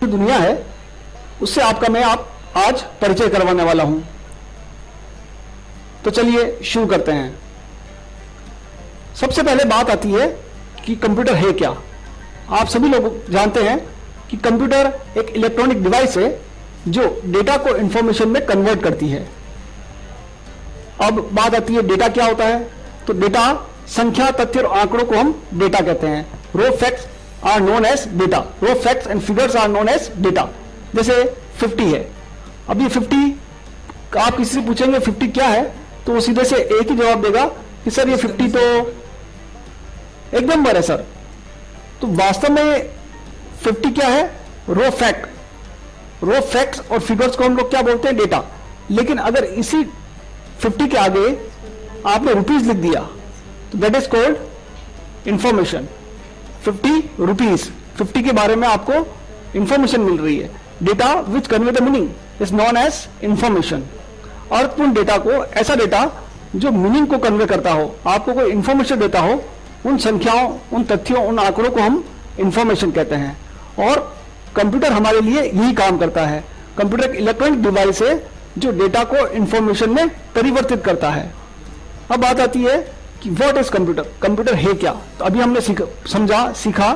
दुनिया है उससे आप आज परिचय करवाने वाला हूं। तो चलिए शुरू करते हैं। सबसे पहले बात आती है कि कंप्यूटर है क्या। आप सभी लोग जानते हैं कि कंप्यूटर एक इलेक्ट्रॉनिक डिवाइस है जो डेटा को इंफॉर्मेशन में कन्वर्ट करती है। अब बात आती है डेटा क्या होता है। तो डेटा संख्या, तथ्य और आंकड़ों को हम डेटा कहते हैं। Raw facts are known as data. Raw facts and figures are known as data. जैसे 50 है। अब ये 50 आप किसी से पूछेंगे 50 क्या है, तो वो सीधे से एक ही जवाब देगा कि सर ये 50 तो एक नंबर है सर। तो वास्तव में 50 क्या है? रो फैक्ट। रो फैक्ट्स और फिगर्स को हम लोग क्या बोलते हैं? डेटा। लेकिन अगर इसी 50 के आगे आपने रुपीज लिख दिया तो that is called information. 50 rupees, 50 के बारे में आपको इंफॉर्मेशन मिल रही है। Data which convey the meaning is known as information. अर्थपूर्ण डेटा को, ऐसा डेटा जो मीनिंग को कन्वे करता हो, आपको कोई इंफॉर्मेशन देता हो, उन संख्याओं, उन तथ्यों, उन आंकड़ों को हम इंफॉर्मेशन कहते हैं। और कंप्यूटर हमारे लिए यही काम करता है। कंप्यूटर एक इलेक्ट्रॉनिक डिवाइस है जो डेटा को इंफॉर्मेशन में परिवर्तित करता है। अब बात आती है कि व्हाट इज कंप्यूटर। कंप्यूटर है क्या? तो अभी हमने सीखा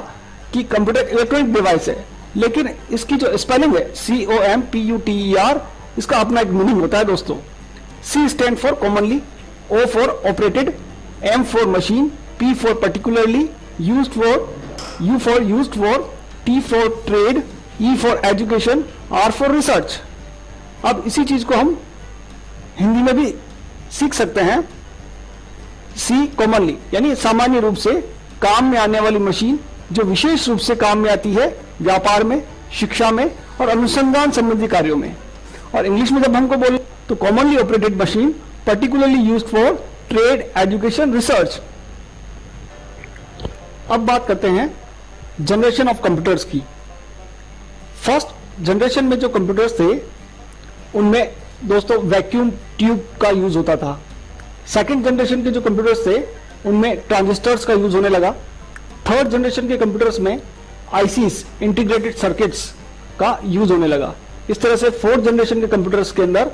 कि कंप्यूटर इलेक्ट्रॉनिक डिवाइस है, लेकिन इसकी जो स्पेलिंग है COMPUTER, इसका अपना एक मीनिंग होता है दोस्तों। C stand for commonly, O for operated, M for machine, P for particularly, used for, U for used for, T for trade, E for education, R for research. अब इसी चीज को हम हिंदी में भी सीख सकते हैं। C कॉमनली यानी सामान्य रूप से काम में आने वाली मशीन जो विशेष रूप से काम में आती है व्यापार में, शिक्षा में और अनुसंधान संबंधी कार्यों में। और इंग्लिश में जब हमको बोले तो commonly operated machine, particularly used for trade, education, research. अब बात करते हैं जनरेशन ऑफ कंप्यूटर्स की। फर्स्ट जनरेशन में जो कंप्यूटर्स थे उनमें दोस्तों वैक्यूम ट्यूब का यूज होता था। सेकंड जनरेशन के जो कंप्यूटर्स थे उनमें ट्रांजिस्टर्स का यूज होने लगा। थर्ड जनरेशन के कंप्यूटर्स में आईसीस, इंटीग्रेटेड सर्किट्स का यूज होने लगा। इस तरह से फोर्थ जनरेशन के कंप्यूटर्स के अंदर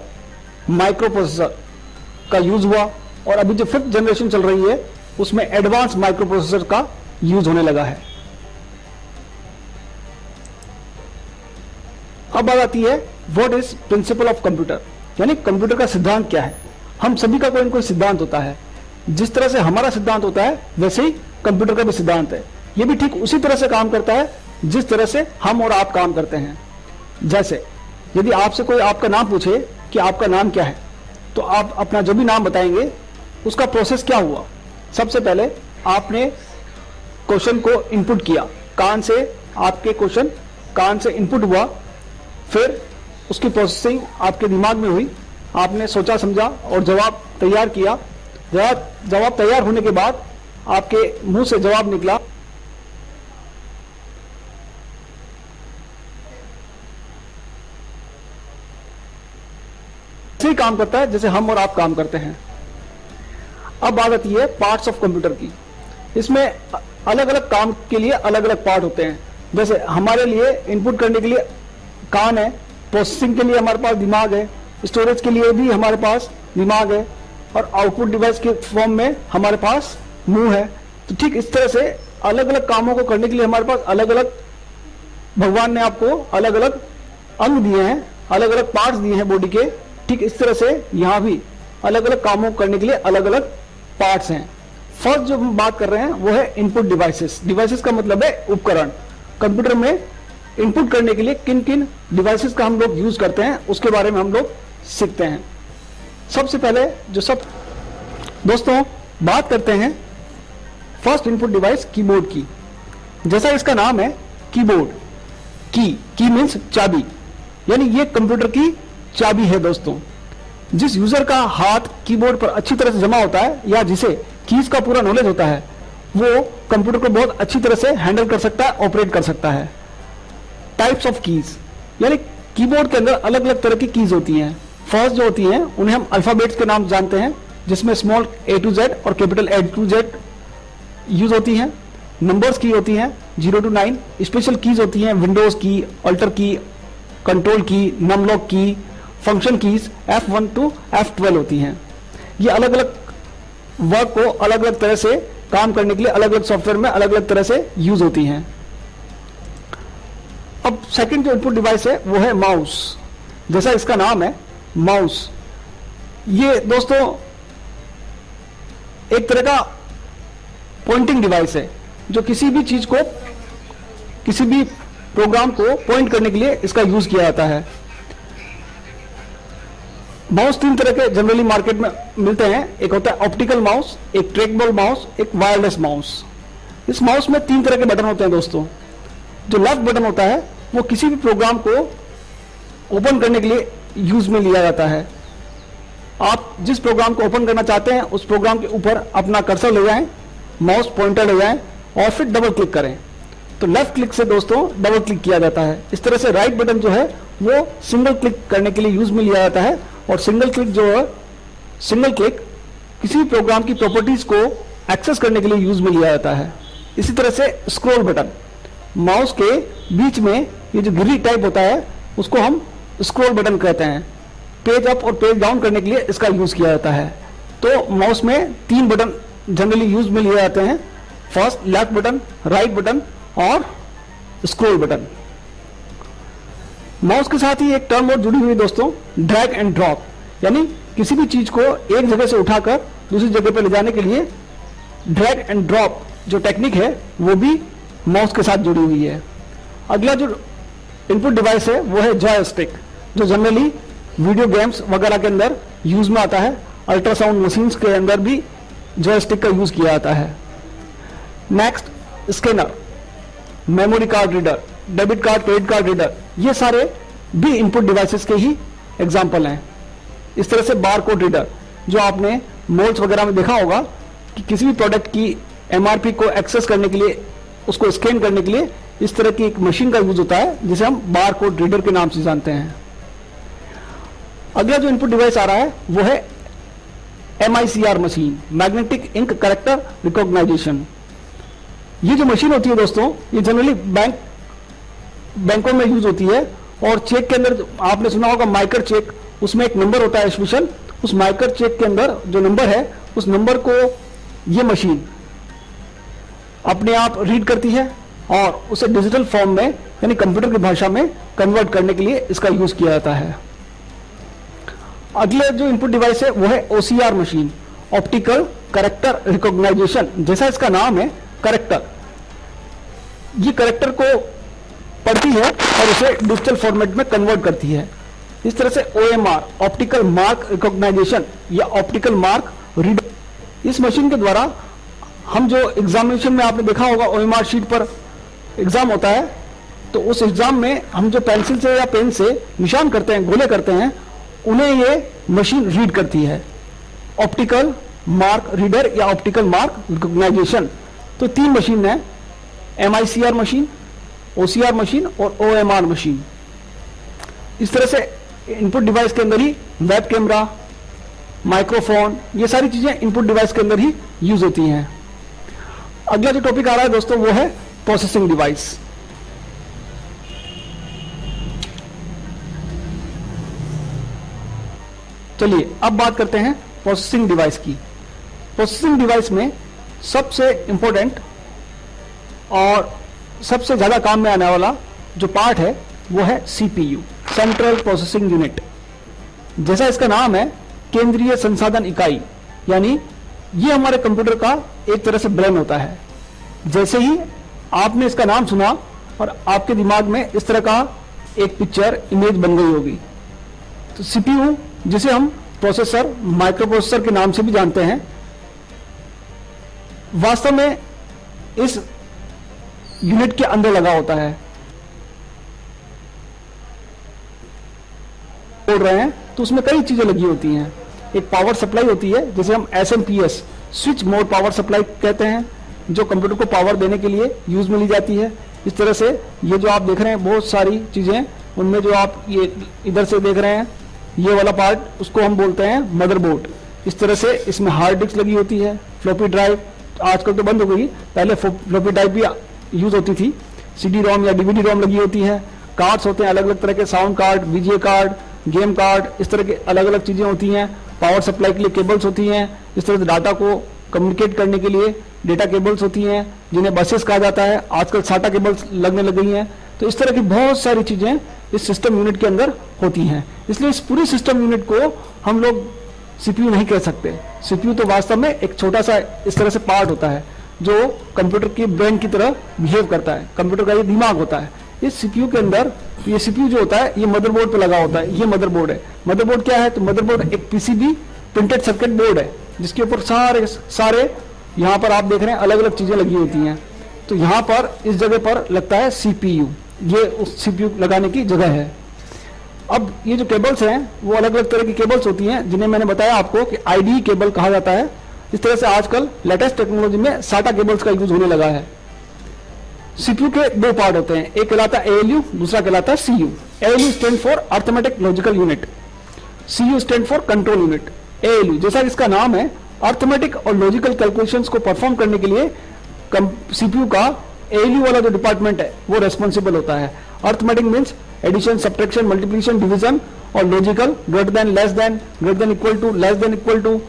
माइक्रो प्रोसेसर का यूज हुआ। और अभी जो फिफ्थ जनरेशन चल रही है उसमें एडवांस माइक्रो प्रोसेसर का यूज होने लगा है। अब बात आती है what is principle of computer, यानी कंप्यूटर का सिद्धांत क्या है। हम सभी का कोई ना कोई सिद्धांत होता है। जिस तरह से हमारा सिद्धांत होता है वैसे ही कंप्यूटर का भी सिद्धांत है। यह भी ठीक उसी तरह से काम करता है जिस तरह से हम और आप काम करते हैं। जैसे यदि आपसे कोई आपका नाम पूछे कि आपका नाम क्या है, तो आप अपना जो भी नाम बताएंगे उसका प्रोसेस क्या हुआ। सबसे पहले आपने क्वेश्चन को इनपुट किया, कान से आपके क्वेश्चन कान से इनपुट हुआ, फिर उसकी प्रोसेसिंग आपके दिमाग में हुई, आपने सोचा समझा और जवाब तैयार किया। जवाब तैयार होने के बाद आपके मुंह से जवाब निकला। ऐसे काम करता है जैसे हम और आप काम करते हैं। अब बात आती है पार्ट्स ऑफ कंप्यूटर की। इसमें अलग अलग काम के लिए अलग अलग पार्ट होते हैं। जैसे हमारे लिए इनपुट करने के लिए कान है, प्रोसेसिंग के लिए हमारे पास दिमाग है, स्टोरेज के लिए भी हमारे पास दिमाग है, और आउटपुट डिवाइस के फॉर्म में हमारे पास मुंह है। तो ठीक इस तरह से अलग अलग कामों को करने के लिए हमारे पास अलग अलग भगवान ने आपको अलग अलग अंग दिए हैं, अलग अलग पार्ट्स दिए हैं बॉडी के। ठीक इस तरह से यहाँ भी अलग अलग कामों को करने के लिए अलग अलग पार्ट्स हैं। फर्स्ट जो हम बात कर रहे हैं वो है इनपुट डिवाइसेस। डिवाइसेस का मतलब है उपकरण। कंप्यूटर में इनपुट करने के लिए किन किन डिवाइसेस का हम लोग यूज करते हैं उसके बारे में हम लोग सीखते हैं। सबसे पहले दोस्तों बात करते हैं फर्स्ट इनपुट डिवाइस कीबोर्ड की। जैसा इसका नाम है कीबोर्ड, की मीन्स चाबी, यानी ये कंप्यूटर की चाबी है दोस्तों। जिस यूजर का हाथ कीबोर्ड पर अच्छी तरह से जमा होता है या जिसे कीज का पूरा नॉलेज होता है, वो कंप्यूटर को बहुत अच्छी तरह से हैंडल कर सकता है, ऑपरेट कर सकता है। टाइप्स ऑफ कीज, यानी कीबोर्ड के अंदर अलग अलग तरह की कीज होती हैं। फर्स्ट जो होती हैं उन्हें हम अल्फाबेट्स के नाम जानते हैं, जिसमें स्मॉल A to Z और capital A to Z use होती हैं। नंबर्स की होती हैं 0 to 9, स्पेशल कीज होती हैं विंडोज की, अल्टर की, कंट्रोल की, नमलॉक की, function keys F1 to F12 होती हैं। ये अलग अलग वर्क को अलग अलग तरह से काम करने के लिए अलग अलग सॉफ्टवेयर में अलग अलग तरह से यूज होती हैं। अब सेकंड जो इनपुट डिवाइस है वो है माउस। जैसा इसका नाम है माउस, ये दोस्तों एक तरह का पॉइंटिंग डिवाइस है जो किसी भी चीज को, किसी भी प्रोग्राम को पॉइंट करने के लिए इसका यूज किया जाता है। माउस तीन तरह के जनरली मार्केट में मिलते हैं, एक होता है ऑप्टिकल माउस, एक ट्रैकबॉल माउस, एक वायरलेस माउस। इस माउस में तीन तरह के बटन होते हैं दोस्तों। जो लेफ्ट बटन होता है वो किसी भी प्रोग्राम को ओपन करने के लिए यूज में लिया जाता है। आप जिस प्रोग्राम को ओपन करना चाहते हैं उस प्रोग्राम के ऊपर अपना कर्सर ले जाएं, माउस पॉइंटर ले जाएं और फिर डबल क्लिक करें तो लेफ्ट क्लिक से दोस्तों डबल क्लिक किया जाता है। इस तरह से राइट बटन जो है वो सिंगल क्लिक करने के लिए यूज में लिया जाता है और सिंगल क्लिक जो है, सिंगल क्लिक किसी भी प्रोग्राम की प्रॉपर्टीज को एक्सेस करने के लिए यूज में लिया जाता है। इसी तरह से स्क्रॉल बटन, माउस के बीच में ये जो गिरी टाइप होता है उसको हम स्क्रॉल बटन कहते हैं। पेज अप और पेज डाउन करने के लिए इसका यूज किया जाता है। तो माउस में तीन बटन जनरली यूज में लिए जाते हैं, first left button, right button और स्क्रॉल बटन। माउस के साथ ही एक टर्म और जुड़ी हुई है दोस्तों, ड्रैग एंड ड्रॉप, यानी किसी भी चीज को एक जगह से उठाकर दूसरी जगह पर ले जाने के लिए ड्रैग एंड ड्रॉप जो टेक्निक है वो भी माउस के साथ जुड़ी हुई है। अगला जो इनपुट डिवाइस है वो है जॉयस्टिक, जो जनरली वीडियो गेम्स वगैरह के अंदर यूज में आता है। अल्ट्रासाउंड मशीन्स के अंदर भी जॉयस्टिक का यूज किया जाता है। Next scanner, memory card reader, debit card, credit card reader, ये सारे भी इनपुट डिवाइसेस के ही एग्जांपल हैं। इस तरह से बार कोड रीडर, जो आपने मॉल्स वगैरह में देखा होगा कि किसी भी प्रोडक्ट की MRP को एक्सेस करने के लिए, उसको स्कैन करने के लिए इस तरह की एक मशीन का यूज होता है जिसे हम बार कोड रीडर के नाम से जानते हैं। अगला जो इनपुट डिवाइस आ रहा है वो है MICR machine, magnetic ink character recognization. ये जो मशीन होती है दोस्तों ये जनरली बैंकों में यूज होती है और चेक के अंदर आपने सुना होगा माइकर चेक, उसमें एक नंबर होता है स्पेशल, उस माइकर चेक के अंदर जो नंबर है उस नंबर को ये मशीन अपने आप रीड करती है और उसे डिजिटल फॉर्म में यानी कंप्यूटर की भाषा में कन्वर्ट करने के लिए इसका यूज किया जाता है। अगले जो इनपुट डिवाइस है वो है OCR machine, optical character recognization. जैसा इसका नाम है कैरेक्टर, ये कैरेक्टर को पढ़ती है और उसे डिजिटल फॉर्मेट में कन्वर्ट करती है। इस तरह से OMR, ऑप्टिकल मार्क रिकॉग्नाइजेशन या ऑप्टिकल मार्क रीडर, इस मशीन के द्वारा हम जो एग्जामिनेशन में आपने देखा होगा OMR शीट पर एग्जाम होता है तो उस एग्जाम में हम जो पेंसिल से या पेन से निशान करते हैं, गोले करते हैं, उन्हें ये मशीन रीड करती है। ऑप्टिकल मार्क रीडर या ऑप्टिकल मार्क रिकॉग्नाइजेशन, तो तीन मशीन है, MICR मशीन, OCR मशीन और OMR मशीन। इस तरह से इनपुट डिवाइस के अंदर ही वेब कैमरा, माइक्रोफोन, ये सारी चीजें इनपुट डिवाइस के अंदर ही यूज होती हैं। अगला जो टॉपिक आ रहा है दोस्तों वो है प्रोसेसिंग डिवाइस। चलिए अब बात करते हैं प्रोसेसिंग डिवाइस की। प्रोसेसिंग डिवाइस में सबसे इंपॉर्टेंट और सबसे ज्यादा काम में आने वाला जो पार्ट है वो है CPU, सेंट्रल प्रोसेसिंग यूनिट। जैसा इसका नाम है, केंद्रीय संसाधन इकाई, यानी ये हमारे कंप्यूटर का एक तरह से ब्रेन होता है। जैसे ही आपने इसका नाम सुना और आपके दिमाग में इस तरह का एक पिक्चर, इमेज बन गई होगी। तो CPU, जिसे हम प्रोसेसर, माइक्रो प्रोसेसर के नाम से भी जानते हैं, वास्तव में इस यूनिट के अंदर लगा होता है। बोल रहे हैं तो उसमें कई चीजें लगी होती हैं। एक पावर सप्लाई होती है जिसे हम SMPS, switch mode power supply कहते हैं, जो कंप्यूटर को पावर देने के लिए यूज में ली जाती है। इस तरह से ये जो आप देख रहे हैं बहुत सारी चीजें, उनमें जो आप ये इधर से देख रहे हैं ये वाला पार्ट, उसको हम बोलते हैं मदरबोर्ड। इस तरह से इसमें हार्ड डिस्क लगी होती है, फ्लॉपी ड्राइव, आजकल तो बंद हो गई, पहले फ्लॉपी टाइप भी यूज होती थी, CD रोम या DVD रोम लगी होती है, कार्ड्स होते हैं अलग अलग तरह के, sound card, VGA card, game card, इस तरह के अलग अलग चीजें होती हैं। पावर सप्लाई के लिए केबल्स होती हैं, इस तरह से डाटा को कम्युनिकेट करने के लिए डेटा केबल्स होती हैं जिन्हें बसेस कहा जाता है, आजकल SATA केबल्स लगने लग गई हैं। तो इस तरह की बहुत सारी चीजें इस सिस्टम यूनिट के अंदर होती हैं। इसलिए इस पूरी सिस्टम यूनिट को हम लोग CPU नहीं कह सकते। CPU तो वास्तव में एक छोटा सा इस तरह से पार्ट होता है जो कंप्यूटर की ब्रेन की तरह बिहेव करता है, कंप्यूटर का ये दिमाग होता है। इस CPU के अंदर ये CPU जो होता है ये मदरबोर्ड पे लगा होता है, ये मदरबोर्ड है। मदरबोर्ड क्या है? तो मदरबोर्ड एक PCB प्रिंटेड सर्किट बोर्ड है जिसके ऊपर सारे यहाँ पर आप देख रहे हैं अलग अलग चीजें लगी होती हैं। तो यहाँ पर इस जगह पर लगता है CPU, ये उस CPU लगाने की जगह है। अब ये जो केबल्स हैं वो अलग अलग तरह की केबल्स होती हैं जिन्हें मैंने बताया आपको कि IDE केबल कहा जाता है। इस तरह से आजकल लेटेस्ट टेक्नोलॉजी में SATA केबल्स का यूज होने लगा है। CPU के दो पार्ट होते हैं, एक कहलाता है ALU, दूसरा कहलाता है CU। ALU stand for arithmetic logical unit, CU stand for control unit. ALU जैसा इसका नाम है, अर्थमेटिक और लॉजिकल कैलकुलेशंस को परफॉर्म करने के लिए CPU का ALU वाला जो डिपार्टमेंट है वो रेस्पॉन्सिबल होता है। Arithmetic means addition, subtraction, multiplication, division, और logical greater than, less than, greater than equal to, less than equal to,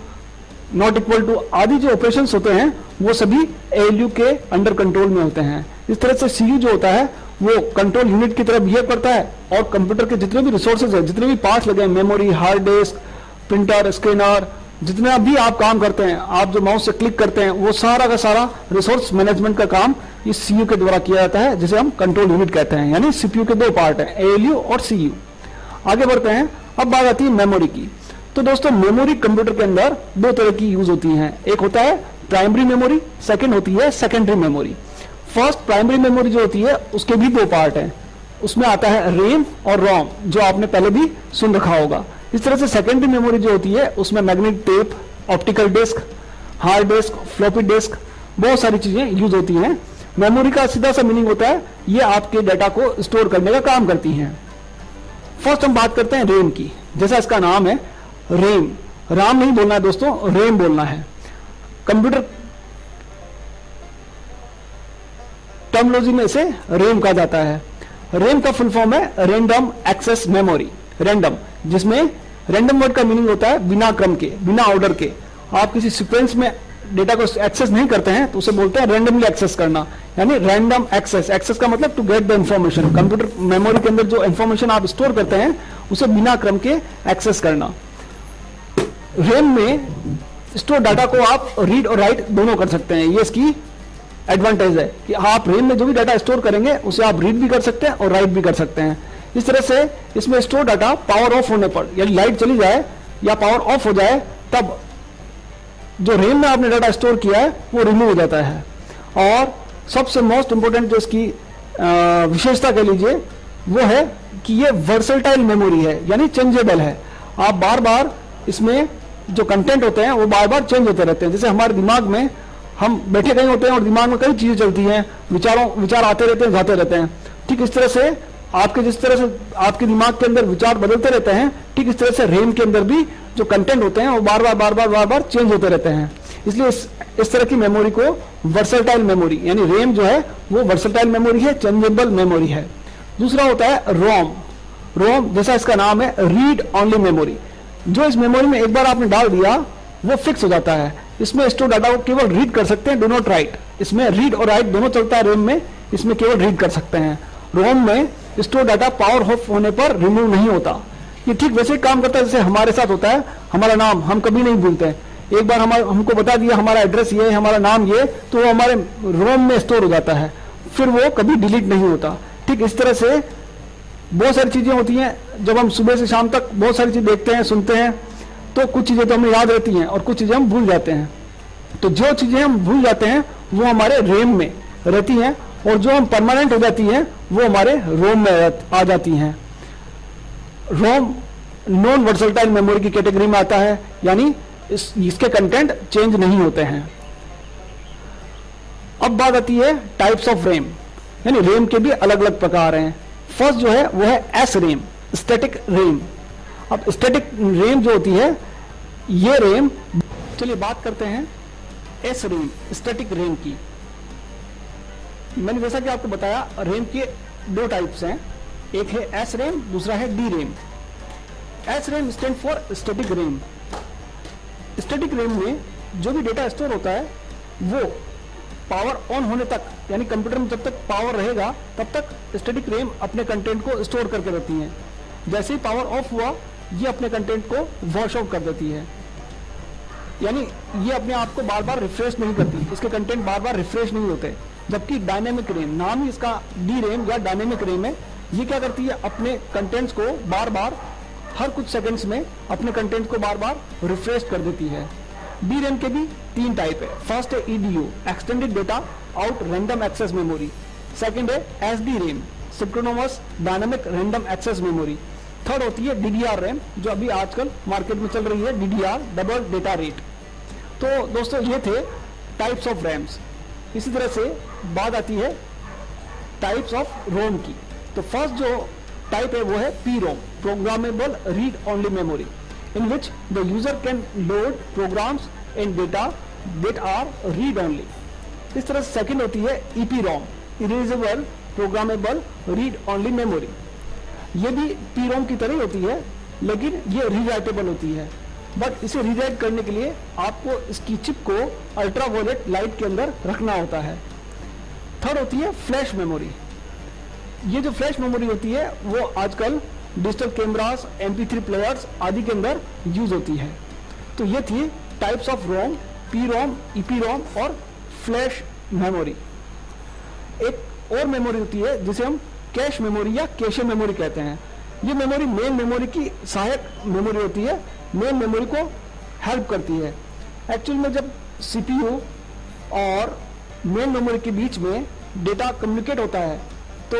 not equal to आदि जो ऑपरेशंस होते हैं वो सभी ALU के अंडर कंट्रोल में होते हैं। इस तरह से CU जो होता है वो कंट्रोल यूनिट की तरह बिहेव करता है और कंप्यूटर के जितने भी रिसोर्सेज है, जितने भी पार्ट्स लगे हैं, memory, hard disk, printer, scanner, जितना भी आप काम करते हैं, आप जो माउस से क्लिक करते हैं, वो सारा का सारा रिसोर्स मैनेजमेंट का काम इस CU के द्वारा किया जाता है, जिसे हम कंट्रोल यूनिट कहते हैं। यानी CPU के दो पार्ट हैं, ALU और CU। आगे बढ़ते हैं, अब बात आती है मेमोरी की। तो दोस्तों मेमोरी कंप्यूटर के अंदर दो तरह की यूज होती हैं, एक होता है प्राइमरी मेमोरी, सेकंड होती है secondary memory. First primary memory जो होती है उसके भी दो पार्ट हैं, उसमें आता है रैम और रोम, जो आपने पहले भी सुन रखा होगा। इस तरह से सेकेंडरी मेमोरी जो होती है उसमें magnetic tape, optical disk, hard disk, floppy disk, बहुत सारी चीजें यूज होती हैं। मेमोरी का सीधा सा मीनिंग होता है ये आपके डाटा को स्टोर करने का काम करती हैं। फर्स्ट हम बात करते हैं रैम की। जैसा इसका नाम है रैम, राम नहीं बोलना है दोस्तों, रैम बोलना है। कंप्यूटर टर्मिनोलॉजी में इसे रैम कहा जाता है। रैम का फुल फॉर्म है रैंडम एक्सेस मेमोरी, रैंडम, जिसमें रैंडम वर्ड का मीनिंग होता है बिना क्रम के, बिना ऑर्डर के। आप किसी सीक्वेंस में डेटा को एक्सेस नहीं करते हैं तो उसे बोलते हैं रैंडमली एक्सेस करना, यानी रैंडम एक्सेस। एक्सेस का मतलब to get the information, computer memory के अंदर जो इंफॉर्मेशन आप स्टोर करते हैं उसे बिना क्रम के एक्सेस करना। रैम में स्टोर डाटा को आप रीड और राइट दोनों कर सकते हैं, ये इसकी एडवांटेज है कि आप रैम में जो भी डाटा स्टोर करेंगे उसे आप रीड भी कर सकते हैं और राइट भी कर सकते हैं। इस तरह से इसमें स्टोर डाटा पावर ऑफ होने पर, यानी लाइट चली जाए या पावर ऑफ हो जाए, तब जो रैम में आपने डाटा स्टोर किया है वो रिमूव हो जाता है। और सबसे मोस्ट इंपोर्टेंट जो इसकी विशेषता कह लीजिए वो है कि ये वर्सेटाइल मेमोरी है, यानी चेंजेबल है। आप बार बार इसमें जो कंटेंट होते हैं वो बार बार चेंज होते रहते हैं। जैसे हमारे दिमाग में हम बैठे कहीं होते हैं और दिमाग में कई चीजें चलती हैं, विचार आते रहते हैं, जाते रहते हैं। ठीक इस तरह से जिस तरह से आपके दिमाग के अंदर विचार बदलते रहते हैं, ठीक इस तरह से रैम के अंदर भी जो कंटेंट होते हैं वो बार बार चेंज होते रहते हैं। इसलिए इस तरह की मेमोरी को वर्सेटाइल मेमोरी, यानी रैम जो है वो वर्सेटाइल मेमोरी है, चेंजेबल मेमोरी है। दूसरा होता है रोम। रोम जैसा इसका नाम है रीड ओनली मेमोरी, जो इस मेमोरी में एक बार आपने डाल दिया वो फिक्स हो जाता है। इसमें स्टोर डाटा को केवल रीड कर सकते हैं, डू नॉट राइट। इसमें रीड और राइट दोनों चलता है रैम में, इसमें केवल रीड कर सकते हैं। रोम में स्टोर डाटा पावर ऑफ होने पर रिमूव नहीं होता। ये ठीक वैसे काम करता है जैसे हमारे साथ होता है। हमारा नाम हम कभी नहीं भूलते हैं, एक बार हमको बता दिया हमारा एड्रेस ये है, हमारा नाम ये, तो वो हमारे रोम में स्टोर हो जाता है, फिर वो कभी डिलीट नहीं होता। ठीक इस तरह से बहुत सारी चीजें होती हैं। जब हम सुबह से शाम तक बहुत सारी चीज देखते हैं, सुनते हैं, तो कुछ चीजें तो हमें याद रहती हैं और कुछ चीजें हम भूल जाते हैं। तो जो चीजें हम भूल जाते हैं वो हमारे रैम में रहती हैं, और जो हम परमानेंट हो जाती हैं वो हमारे रोम में आ जाती हैं। रोम नॉन वर्सेटाइल मेमोरी की कैटेगरी में आता है, यानी इसके कंटेंट चेंज नहीं होते हैं। अब बात आती है टाइप्स ऑफ रैम, यानी रैम के भी अलग अलग प्रकार हैं। फर्स्ट जो है वो है एस रैम, स्टैटिक रैम। अब स्टैटिक रैम जो होती है ये रैम, चलिए बात करते हैं एस रैम, स्टैटिक रैम की। मैंने जैसा कि आपको बताया रैम के दो टाइप्स हैं, एक है एस रैम, दूसरा है D RAM. S RAM stand for static RAM. Static RAM में जो भी डेटा स्टोर होता है वो पावर ऑन होने तक, यानी कंप्यूटर में जब तक पावर रहेगा तब तक स्टैटिक रैम अपने कंटेंट को स्टोर करके रखती है। जैसे ही पावर ऑफ हुआ ये अपने कंटेंट को वॉश आउट कर देती है, यानी ये अपने आप को बार बार रिफ्रेश नहीं करती, इसके कंटेंट बार बार रिफ्रेश नहीं होते। जबकि डायनेमिक रैम, नाम ही इसका डी रैम या डायनेमिक रैम है, ये क्या करती है, अपने कंटेंट्स को बार बार हर कुछ सेकंड्स में अपने कंटेंट को बार बार रिफ्रेश कर देती है। डी रैम के भी तीन टाइप है। फर्स्ट है EDO, extended data out random access memory. Second है SD RAM, synchronous dynamic random access memory. Third होती है डीडीआर रैम, जो अभी आजकल मार्केट में चल रही है, डीडीआर, डबल डेटा रेट। तो दोस्तों ये थे टाइप्स ऑफ रैम्स। इसी तरह से बात आती है टाइप्स ऑफ रोम की। तो फर्स्ट जो टाइप है वो है P ROM, programmable read only memory, in which the user can load programs and data that are read only. इस तरह से सेकंड होती है EPROM, erasable programmable read only memory. ये भी PROM की तरह ही होती है, लेकिन ये रीराइटेबल होती है। बट इसे रीराइट करने के लिए आपको इसकी चिप को अल्ट्रावायलेट लाइट के अंदर रखना होता है। थर्ड होती है फ्लैश मेमोरी। ये जो फ्लैश मेमोरी होती है वो आजकल डिजिटल कैमरास, MP3 प्लेयर्स आदि के अंदर यूज होती है। तो ये थी types of ROM, P ROM, EPROM और फ्लैश मेमोरी। एक और मेमोरी होती है जिसे हम कैश मेमोरी या कैशे मेमोरी कहते हैं। ये मेमोरी मेन मेमोरी की सहायक मेमोरी होती है, मेन मेमोरी को हेल्प करती है। एक्चुअल में जब CPU और मेन मेमोरी के बीच में डेटा कम्युनिकेट होता है तो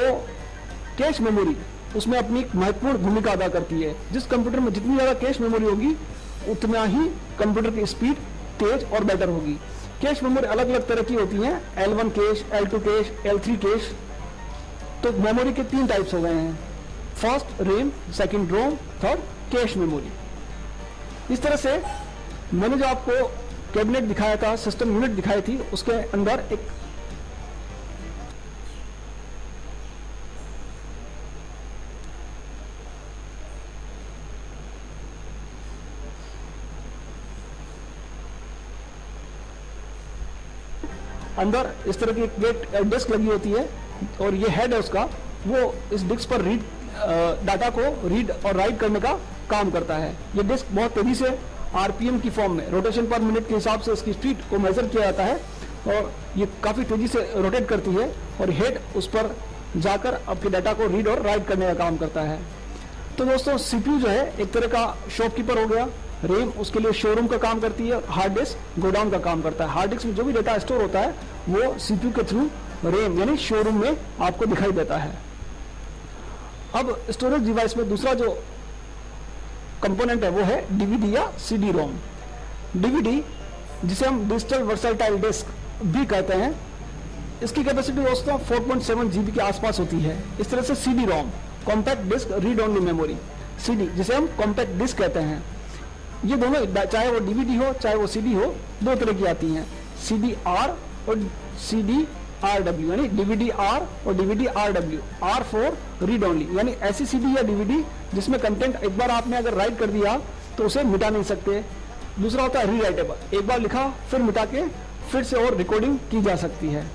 कैश मेमोरी उसमें अपनी एक महत्वपूर्ण भूमिका अदा करती है। जिस कंप्यूटर में जितनी ज़्यादा कैश मेमोरी होगी उतना ही कंप्यूटर की स्पीड तेज और बेटर होगी। कैश मेमोरी अलग अलग तरह की होती हैं, L1 cash, L2 cash, L3 cash. तो मेमोरी के तीन टाइप्स हो गए हैं, फर्स्ट रैम, सेकंड रोम, थर्ड कैश मेमोरी। इस तरह से मैंने जो आपको कैबिनेट दिखाया था, सिस्टम यूनिट दिखाई थी, उसके अंदर एक अंदर इस तरह की एक डिस्क लगी होती है और ये हेड है उसका, वो इस डिस्क पर रीड डाटा को रीड और राइट करने का काम करता है। ये डिस्क बहुत तेजी से RPM की फॉर्म में, रोटेशन पर मिनट के हिसाब से इसकी स्पीड को मेजर किया जाता है और ये काफ़ी तेजी से रोटेट करती है और हेड उस पर जाकर आपके डाटा को रीड और राइट करने का काम करता है। तो दोस्तों CPU जो है एक तरह का शॉपकीपर हो गया, रैम उसके लिए शोरूम का काम करती है, हार्ड डिस्क गोडाउन का काम करता है। हार्ड डिस्क में जो भी डेटा स्टोर होता है वो CPU के थ्रू रैम यानी शोरूम में आपको दिखाई देता है। अब स्टोरेज डिवाइस में दूसरा जो कंपोनेंट है वो है DVD या CD रोम। DVD जिसे हम डिजिटल वर्सटाइल डिस्क भी कहते हैं, इसकी कैपेसिटी दोस्तों 4.7 GB के आसपास होती है। इस तरह से CD ROM, compact disc read only memory, CD जिसे हम कॉम्पैक्ट डिस्क कहते हैं। ये दोनों चाहे वो DVD हो चाहे वो CD हो, दो तरह की आती हैं, CD-R और CD-RW, यानी DVD-R और DVD-RW। R for read only, यानी ऐसी CD या DVD जिसमें कंटेंट एक बार आपने अगर राइट कर दिया तो उसे मिटा नहीं सकते। दूसरा होता है रीराइटेबल, एक बार लिखा फिर मिटा के फिर से और रिकॉर्डिंग की जा सकती है।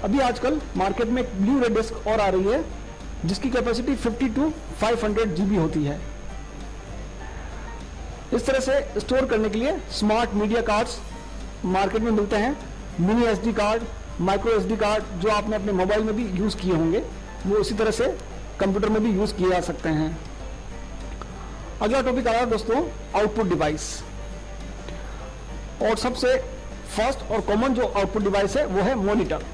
अभी आजकल मार्केट में एक ब्लू रे डिस्क और आ रही है जिसकी कैपेसिटी 50 to 500 GB होती है। इस तरह से स्टोर करने के लिए स्मार्ट मीडिया कार्ड्स मार्केट में मिलते हैं, mini SD card, micro SD card, जो आपने अपने मोबाइल में भी यूज किए होंगे, वो उसी तरह से कंप्यूटर में भी यूज किए जा सकते हैं। अगला टॉपिक आ रहा है दोस्तों आउटपुट डिवाइस, और सबसे फर्स्ट और कॉमन जो आउटपुट डिवाइस है वो है मॉनिटर,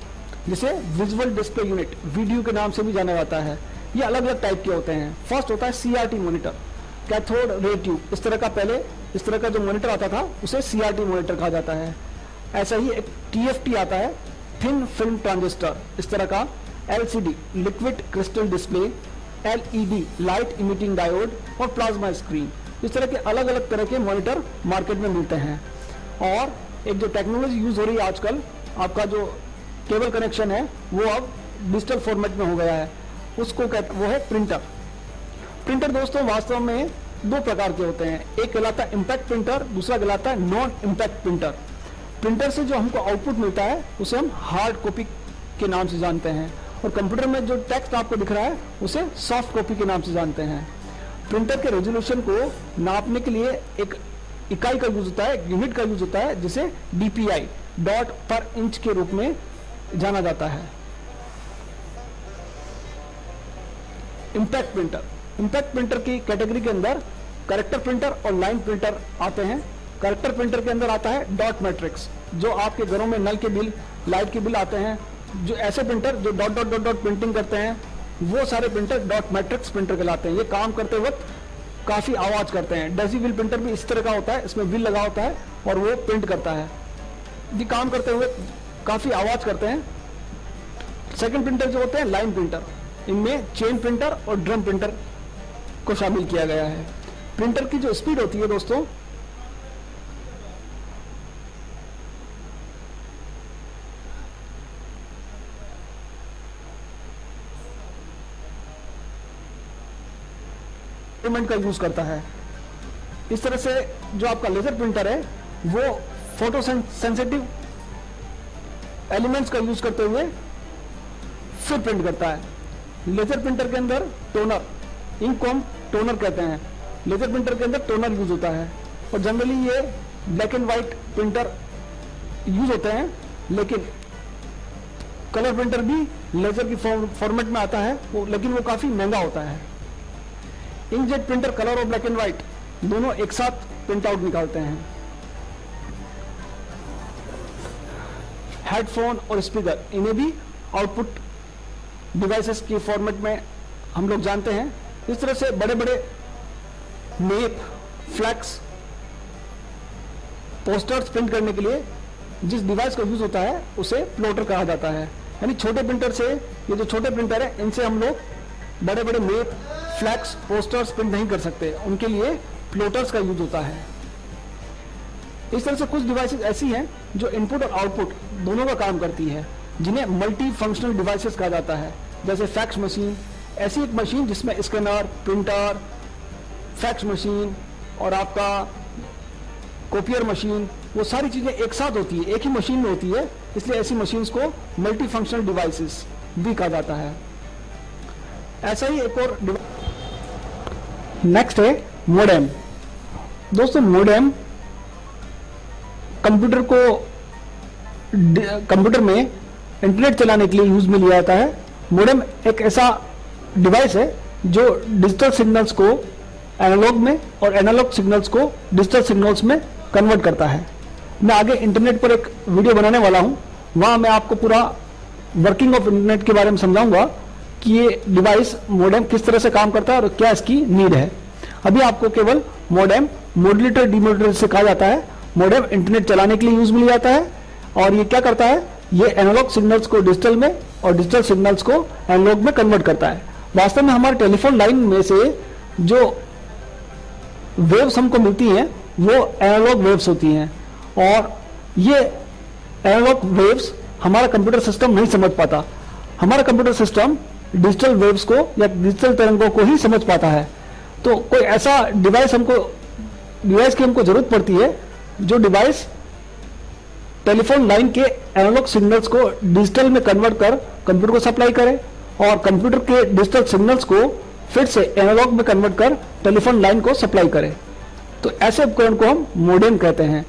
जिसे विजुअल डिस्प्ले यूनिट, वीडियो के नाम से भी जाना जाता है। ये अलग अलग टाइप के होते हैं। फर्स्ट होता है CRT monitor, cathode ray tube. इस तरह का पहले इस तरह का जो मॉनिटर आता था उसे CRT मॉनिटर कहा जाता है। ऐसा ही एक TFT आता है, थिन फिल्म ट्रांजिस्टर। इस तरह का LCD, liquid crystal display, LED, light emitting diode और प्लाज्मा स्क्रीन। इस तरह के अलग अलग तरह के मॉनिटर मार्केट में मिलते हैं। और एक जो टेक्नोलॉजी यूज हो रही है आजकल, आपका जो केबल कनेक्शन है वो अब डिजिटल फॉर्मेट में हो गया है, उसको वो है प्रिंटर। प्रिंटर दोस्तों वास्तव में दो प्रकार के होते हैं, एक कहलाता है इम्पैक्ट प्रिंटर, दूसरा कहलाता है नॉन इम्पैक्ट प्रिंटर। प्रिंटर से जो हमको आउटपुट मिलता है उसे हम हार्ड कॉपी के नाम से जानते हैं, और कंप्यूटर में जो टेक्स्ट आपको दिख रहा है उसे सॉफ्ट कॉपी के नाम से जानते हैं। प्रिंटर के रेजोल्यूशन को नापने के लिए एक इकाई का यूज होता है, एक यूनिट का यूज होता है, जिसे डीपीआई, डॉट पर इंच के रूप में जाना जाता है। इम्पैक्ट प्रिंटर, इम्पैक्ट प्रिंटर की कैटेगरी के अंदर कैरेक्टर प्रिंटर और लाइन प्रिंटर आते हैं। कैरेक्टर प्रिंटर के अंदर आता है डॉट मैट्रिक्स, जो आपके घरों में नल के बिल, लाइट के बिल आते हैं, जो ऐसे प्रिंटर जो dot dot dot dot printing करते हैं, वो सारे प्रिंटर डॉट मैट्रिक्स प्रिंटर कहलाते हैं। ये काम करते वक्त काफी आवाज करते हैं। डेसीविल प्रिंटर भी इस तरह का होता है, इसमें व्हील लगा होता है और वो प्रिंट करता है। ये काम करते हुए काफी आवाज करते हैं। सेकंड प्रिंटर जो होते हैं लाइन प्रिंटर, इनमें चेन प्रिंटर और ड्रम प्रिंटर को शामिल किया गया है। प्रिंटर की जो स्पीड होती है दोस्तों, का यूज करता है। इस तरह से जो आपका लेजर प्रिंटर है वो फोटो सेंसिटिव एलिमेंट्स का यूज करते हुए फिर प्रिंट करता है। लेजर प्रिंटर के अंदर टोनर, इंक को हम टोनर कहते हैं, लेजर प्रिंटर के अंदर टोनर यूज होता है। और जनरली ये black and white printer use होते हैं, लेकिन कलर प्रिंटर भी लेजर की फॉर्मेट में आता है, लेकिन वो काफी महंगा होता है। इंकजेट प्रिंटर कलर और ब्लैक एंड व्हाइट दोनों एक साथ प्रिंट आउट निकालते हैं। हेडफोन और स्पीकर, इन्हें भी आउटपुट डिवाइसेस की फॉर्मेट में हम लोग जानते हैं। इस तरह से बड़े बड़े मेप, फ्लैक्स, पोस्टर्स प्रिंट करने के लिए जिस डिवाइस का यूज होता है उसे प्लॉटर कहा जाता है। यानी छोटे प्रिंटर से, ये जो छोटे प्रिंटर है इनसे हम लोग बड़े बड़े मेप, फ्लैक्स, पोस्टर्स प्रिंट नहीं कर सकते, उनके लिए प्लॉटर्स का यूज होता है। इस तरह से कुछ डिवाइसेस ऐसी हैं जो इनपुट और आउटपुट दोनों का काम करती है, जिन्हें मल्टी फंक्शनल डिवाइसेस कहा जाता है। जैसे फैक्स मशीन, ऐसी एक मशीन जिसमें स्कैनर, प्रिंटर, फैक्स मशीन और आपका कॉपियर मशीन, वो सारी चीजें एक साथ होती है, एक ही मशीन में होती है, इसलिए ऐसी मशीन्स को मल्टी फंक्शनल डिवाइसेस भी कहा जाता है। ऐसा ही एक और नेक्स्ट है मोडेम। दोस्तों मोडेम कंप्यूटर में इंटरनेट चलाने के लिए यूज में लिया जाता है। मोडेम एक ऐसा डिवाइस है जो डिजिटल सिग्नल्स को एनालॉग में और एनालॉग सिग्नल्स को डिजिटल सिग्नल्स में कन्वर्ट करता है। मैं आगे इंटरनेट पर एक वीडियो बनाने वाला हूं, वहां मैं आपको पूरा वर्किंग ऑफ इंटरनेट के बारे में समझाऊंगा कि ये डिवाइस मोडेम किस तरह से काम करता है और क्या इसकी नीड है। अभी आपको केवल मोडेम मॉड्यूलेटर डिमॉड्यूलेटर से कहा जाता है। मोडेम इंटरनेट चलाने के लिए यूज में लिया जाता है और ये क्या करता है, ये एनालॉग सिग्नल्स को डिजिटल में और डिजिटल सिग्नल्स को एनालॉग में कन्वर्ट करता है। वास्तव में हमारे टेलीफोन लाइन में से जो वेव्स हमको मिलती हैं वो एनालॉग वेव्स होती हैं, और ये एनालॉग वेव्स हमारा कंप्यूटर सिस्टम नहीं समझ पाता। हमारा कंप्यूटर सिस्टम डिजिटल वेव्स को या डिजिटल तरंगों को ही समझ पाता है। तो कोई ऐसा डिवाइस की हमको जरूरत पड़ती है जो डिवाइस टेलीफोन लाइन के एनालॉग सिग्नल्स को डिजिटल में कन्वर्ट कर कंप्यूटर को सप्लाई करे और कंप्यूटर के डिजिटल सिग्नल्स को फिर से एनालॉग में कन्वर्ट कर टेलीफोन लाइन को सप्लाई करे। तो ऐसे उपकरण को हम मोडेम कहते हैं।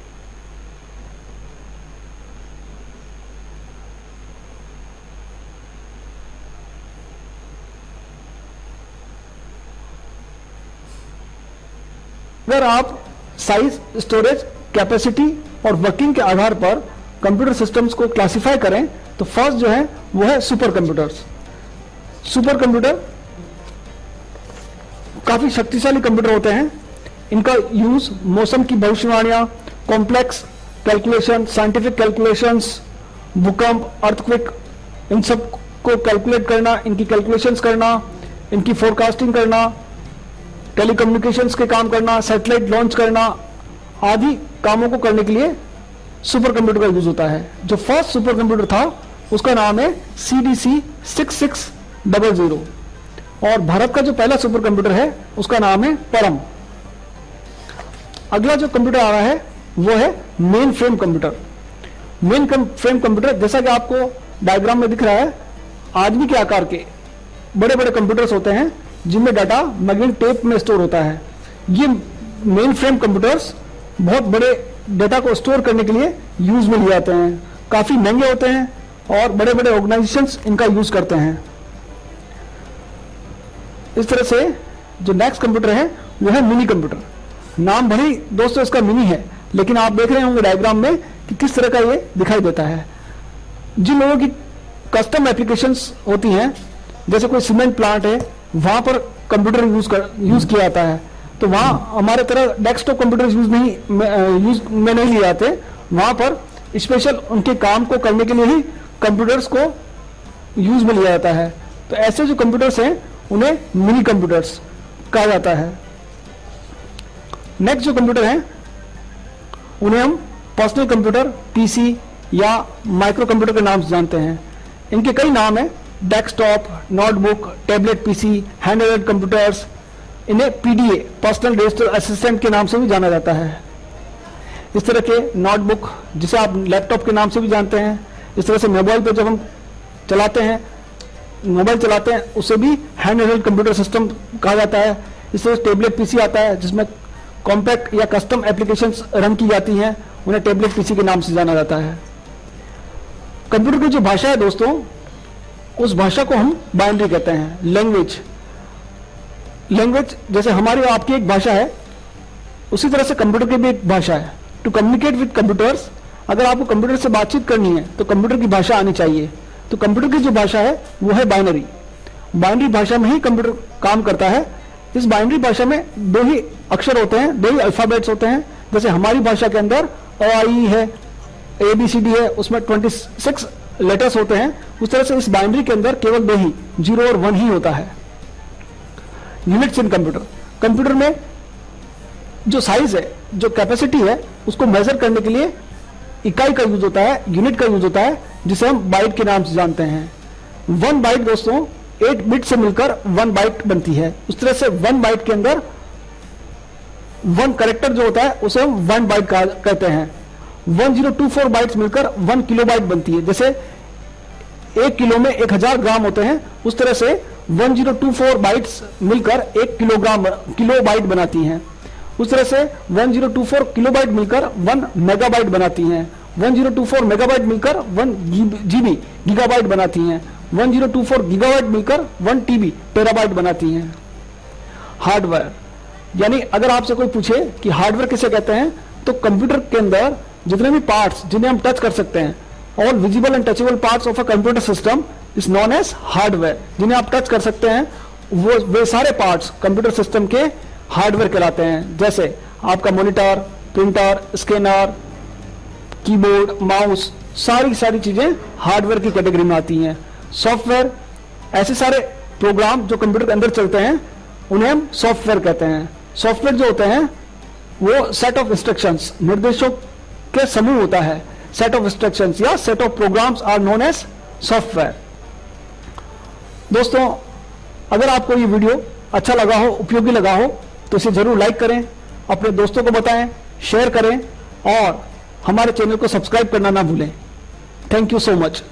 अगर आप साइज, स्टोरेज, कैपेसिटी और वर्किंग के आधार पर कंप्यूटर सिस्टम्स को क्लासिफाई करें तो फर्स्ट जो है वो है सुपर कंप्यूटर्स। सुपर कंप्यूटर काफी शक्तिशाली कंप्यूटर होते हैं। इनका यूज मौसम की भविष्यवाणियां, कॉम्प्लेक्स कैलकुलेशन, साइंटिफिक कैलकुलेशंस, भूकंप, अर्थक्वेक, इन सब को कैलकुलेट करना, इनकी कैलकुलेशंस करना, इनकी फोरकास्टिंग करना, टेलीकम्युनिकेशंस के काम करना, सैटेलाइट लॉन्च करना आदि कामों को करने के लिए सुपर कंप्यूटर का यूज होता है। जो फर्स्ट सुपर कंप्यूटर था उसका नाम है CDC 6600 और भारत का जो पहला सुपर कंप्यूटर है उसका नाम है परम। अगला जो कंप्यूटर आ रहा है वो है main frame computer. Main frame computer जैसा कि आपको डायग्राम में दिख रहा है, आदमी के आकार के बड़े बड़े कंप्यूटर्स होते हैं जिनमें डाटा मैग्नेटिक टेप में स्टोर होता है। ये मेन फ्रेम कंप्यूटर्स बहुत बड़े डाटा को स्टोर करने के लिए यूज में लिए जाते हैं, काफी महंगे होते हैं और बड़े बड़े ऑर्गेनाइजेशंस इनका यूज करते हैं। इस तरह से जो नेक्स्ट कंप्यूटर है वो है मिनी कंप्यूटर। नाम भले ही दोस्तों इसका मिनी है, लेकिन आप देख रहे होंगे डायग्राम में कि किस तरह का ये दिखाई देता है। जिन लोगों की कस्टम एप्लीकेशंस होती हैं, जैसे कोई सीमेंट प्लांट है, वहां पर कंप्यूटर यूज किया जाता है, तो वहां हमारे तरह डेस्कटॉप कंप्यूटर यूज में नहीं लिए जाते। वहां पर स्पेशल उनके काम को करने के लिए ही कंप्यूटर्स को यूज में लिया जाता है। तो ऐसे जो कंप्यूटर्स हैं उन्हें मिनी कंप्यूटर्स कहा जाता है। नेक्स्ट जो कंप्यूटर हैं उन्हें हम पर्सनल कंप्यूटर, पीसी या माइक्रो कंप्यूटर के नाम से जानते हैं। इनके कई नाम हैं, desktop, notebook, tablet PC, hand held computers. इन्हें पीडीए, पर्सनल डिजिटल असिस्टेंट के नाम से भी जाना जाता है। इस तरह के नोटबुक जिसे आप लैपटॉप के नाम से भी जानते हैं, इस तरह से मोबाइल पर जब हम मोबाइल चलाते हैं उसे भी हैंड हेल्ड कंप्यूटर सिस्टम कहा जाता है। इस तरह से टेबलेट पीसी आता है जिसमें कॉम्पैक्ट या कस्टम एप्लीकेशंस रन की जाती हैं, उन्हें टेबलेट पीसी के नाम से जाना जाता है। कंप्यूटर की जो भाषा है दोस्तों, उस भाषा को हम बाइनरी कहते हैं, लैंग्वेज जैसे हमारी और आपकी एक भाषा है, उसी तरह से कंप्यूटर की भी एक भाषा है। टू कम्युनिकेट विद कंप्यूटर्स, अगर आपको कंप्यूटर से बातचीत करनी है तो कंप्यूटर की भाषा आनी चाहिए। तो कंप्यूटर की जो भाषा है वो है बाइनरी। बाइनरी भाषा में ही कंप्यूटर काम करता है। इस बाइनरी भाषा में दो ही अक्षर होते हैं, दो ही अल्फाबेट्स होते हैं। जैसे हमारी भाषा के अंदर OI है, ABCD है, उसमें 26 लेटर्स होते हैं। उस तरह से इस बाइनरी के अंदर केवल दो ही, 0 और 1 ही होता है। यूनिट्स इन कंप्यूटर, कंप्यूटर में जो साइज है, जो कैपेसिटी है, उसको मेजर करने के लिए इकाई का यूज होता है, यूनिट का यूज होता है, जिसे हम बाइट के नाम से जानते हैं। 1 बाइट दोस्तों 8 बिट से मिलकर 1 बाइट बनती है। उस तरह से 1 बाइट के अंदर 1 कैरेक्टर जो होता है उसे हम 1 बाइट कहते हैं। 1024 बाइट्स मिलकर 1 किलोबाइट बनती है। जैसे 1 किलो में 1000 ग्राम होते हैं, उस तरह से 1024 बाइट्स मिलकर 1 किलोबाइट बनाती हैं। उस तरह से 1024 किलोबाइट मिलकर 1 मेगाबाइट बनाती हैं। 1024 मेगाबाइट मिलकर 1 जीबी गीगाबाइट बनाती हैं। 1024 गीगाबाइट मिलकर 1 टीबी टेराबाइट बनाती हैं। हार्डवेयर, यानी अगर आपसे कोई पूछे कि हार्डवेयर किसे कहते हैं, तो कंप्यूटर के अंदर जितने भी पार्ट्स जिन्हें हम टच कर सकते हैं, all visible and touchable parts of a computer system is known as hardware. जिन्हें आप टच कर सकते हैं वे सारे पार्ट्स कंप्यूटर सिस्टम के हार्डवेयर कहलाते हैं। जैसे आपका monitor, printer, scanner, keyboard, mouse, सारी चीजें हार्डवेयर की कैटेगरी में आती हैं। सॉफ्टवेयर, ऐसे सारे प्रोग्राम जो कंप्यूटर के अंदर चलते हैं उन्हें हम सॉफ्टवेयर कहते हैं। सॉफ्टवेयर जो होते हैं वो सेट ऑफ इंस्ट्रक्शंस, निर्देशों के समूह होता है। सेट ऑफ इंस्ट्रक्शंस या set of programs are known as software. दोस्तों, अगर आपको ये वीडियो अच्छा लगा हो, उपयोगी लगा हो, तो इसे जरूर लाइक करें, अपने दोस्तों को बताएं, शेयर करें और हमारे चैनल को सब्सक्राइब करना ना भूलें। Thank you so much.